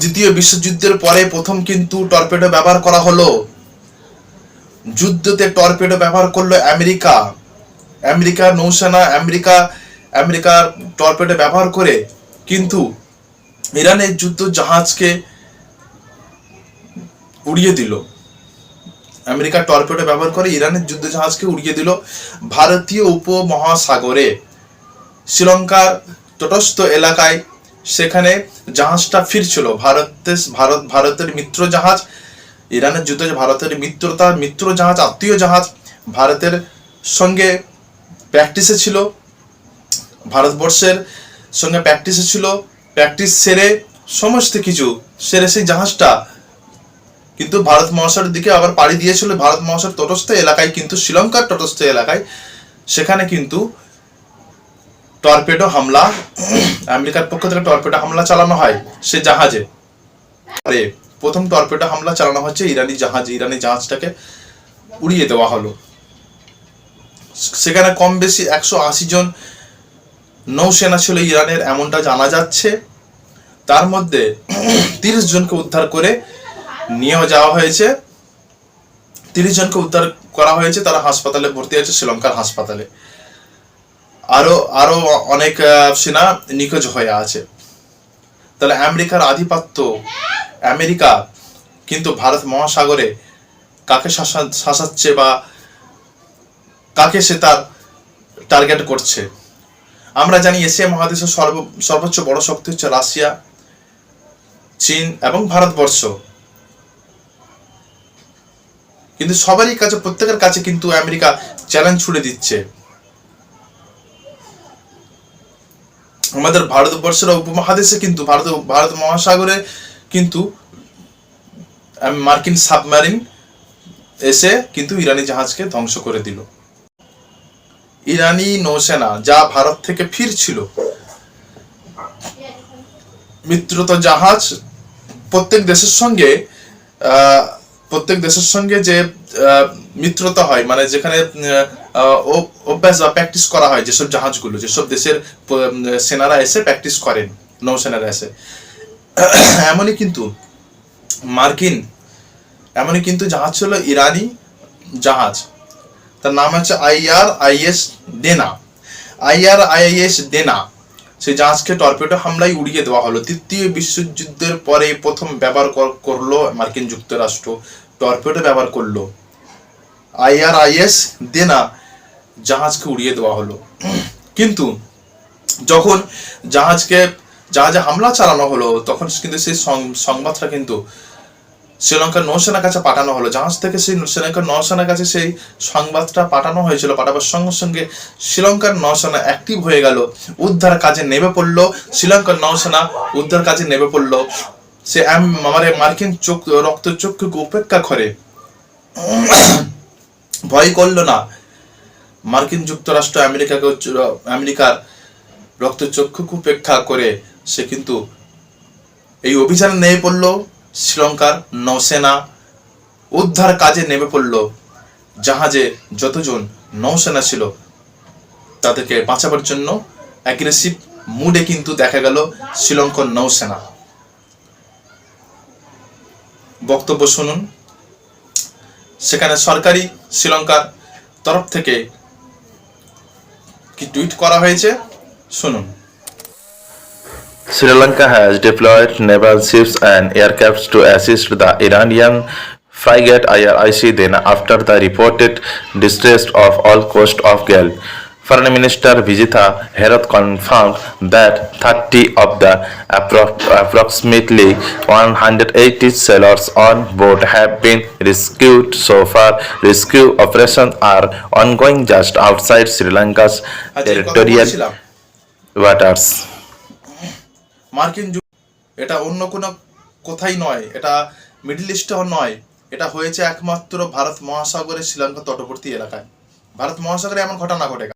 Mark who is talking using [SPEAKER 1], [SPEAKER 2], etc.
[SPEAKER 1] দ্বিতীয় বিশ্বযুদ্ধের পরে প্রথম কিন্তু টর্পেডো ব্যবহার করা হলো। যুদ্ধতে টর্পেডো ব্যবহার করলো আমেরিকার নৌসেনা। আমেরিকার টর্পেডো ব্যবহার করে কিন্তু ইরানের যুদ্ধ জাহাজকে উড়িয়ে দিল। আমেরিকার টর্পেডো ব্যবহার করে ইরানের যুদ্ধ জাহাজকে উড়িয়ে দিল ভারতীয় উপমহাসাগরে, শ্রীলঙ্কার তটস্থ এলাকায়। সেখানে জাহাজটা ফিরছিল। ভারতের মিত্র জাহাজ, ইরানের যুদ্ধে ভারতের মিত্র জাহাজ, আত্মীয় জাহাজ ভারতের সঙ্গে প্র্যাকটিসে ছিল, ভারতবর্ষের সঙ্গে প্র্যাকটিসে ছিল। প্র্যাকটিস সেরে সমস্ত কিছু সেরে সেই জাহাজটা কিন্তু ভারত মহাসাগরের দিকে আবার পাড়ি দিয়েছিল। ভারত মহাসাগর তটস্থ এলাকায়, কিন্তু শ্রীলঙ্কার তটস্থ এলাকায় সেখানে কিন্তু টর্পেডো হামলা, আমেরিকার পক্ষ থেকে টর্পেডো হামলা চালানো হয় সে জাহাজে। প্রথম টর্পেডো হামলা চালানো হচ্ছে ইরানি জাহাজটাকে উড়িয়ে দেওয়া হলো। সেখানে কম বেশি 180 জন নৌসেনা ছিল ইরানের, এমনটা জানা যাচ্ছে। তার মধ্যে 30 জনকে উদ্ধার করে নিয়ে যাওয়া হয়েছে। 30 জনকে উদ্ধার করা হয়েছে, তারা হাসপাতালে ভর্তি আছে, শ্রীলঙ্কার হাসপাতালে। আরো অনেক সেনা নিখোঁজ হয়ে আছে। তাহলে আমেরিকার আধিপত্য, আমেরিকা কিন্তু ভারত মহাসাগরে কাকে শাসাচ্ছে বা কাকে সে তার টার্গেট করছে। আমরা জানি এশিয়া মহাদেশের সর্বোচ্চ বড় শক্তি হচ্ছে রাশিয়া, চীন এবং ভারতবর্ষ। কিন্তু সবারই কাছে, প্রত্যেকের কাছে কিন্তু আমেরিকা চ্যালেঞ্জ ছুড়ে দিচ্ছে। আমাদের ভারতবর্ষের উপমহাদেশে কিন্তু ভারত মহাসাগরে কিন্তু মার্কিন সাবমেরিন এসে কিন্তু ইরানি জাহাজকে ধ্বংস করে দিল। ইরানি নৌসেনা যা ভারত থেকে ফিরছিল, মিত্রতা জাহাজ, প্রত্যেক দেশের সঙ্গে যে মিত্রতা হয়, মানে যেখানে অভ্যাস বা প্র্যাকটিস করা হয়, যেসব জাহাজগুলো, যেসব দেশের সেনারা এসে প্র্যাকটিস করেন, নৌসেনারা এসে, এমনই কিন্তু জাহাজ ছিল ইরানি জাহাজ। তার নাম হচ্ছে IRIS ডেনা। সেই জাহাজকে টর্পেডো হামলায় উড়িয়ে দেওয়া হলো। তৃতীয় বিশ্বযুদ্ধের পরে প্রথম ব্যবহার করলো মার্কিন যুক্তরাষ্ট্র, টর্পেডো ব্যবহার করলো। IRIS ডেনা জাহাজকে উড়িয়ে দেওয়া হলো। কিন্তু যখন জাহাজে হামলা চালানো হলো, তখন কিন্তু সেই সংবাদটা কিন্তু শ্রীলঙ্কার নৌসেনার কাছে পাঠানো হলো। জাহাজ থেকে সেই শ্রীলঙ্কার নৌসেনার কাছে সেই সংবাদটা পাঠানো হয়েছিল। পাঠাবার সঙ্গে সঙ্গে শ্রীলঙ্কার নৌসেনা অ্যাক্টিভ হয়ে গেল, উদ্ধার কাজে নেমে পড়লো। শ্রীলঙ্কার নৌসেনা উদ্ধার কাজে নেমে পড়লো। সে মার্কিন রক্তচক্ষুকে উপেক্ষা করে, ভয় করলো না। মার্কিন যুক্তরাষ্ট্র আমেরিকার রক্তচক্ষুকে উপেক্ষা করে সে কিন্তু এই অভিযানে নেমে পড়লো। শ্রীলঙ্কার নৌসেনা উদ্ধার কাজে নেমে পড়লো। জাহাজে যতজন নৌসেনা ছিল তাদেরকে বাঁচাবার জন্য অ্যাগ্রেসিভ মুডে কিন্তু দেখা গেল শ্রীলঙ্কার নৌসেনা। বক্তব্য শুনুন। সেখানে সরকারি শ্রীলঙ্কার তরফ থেকে কি টুইট করা হয়েছে শুনুন।
[SPEAKER 2] Sri Lanka has deployed naval ships and aircraft to assist the Iranian frigate IRIS Dena after the reported distress of all coast of Gulf. Foreign Minister Vijitha Heroth confirmed that 30 of the approximately 180 sailors on board have been rescued so far. Rescue operations are ongoing just outside Sri Lanka's territorial waters.
[SPEAKER 1] মার্কিন এটা অন্য কোনো কোথায় নয়, এটা middle ইস্টেও নয়, এটা হয়েছে একমাত্র ভারত মহাসাগরের শ্রীলঙ্কা তটবর্তী এলাকায়। ভারত মহাসাগরে এমন ঘটনা ঘটে।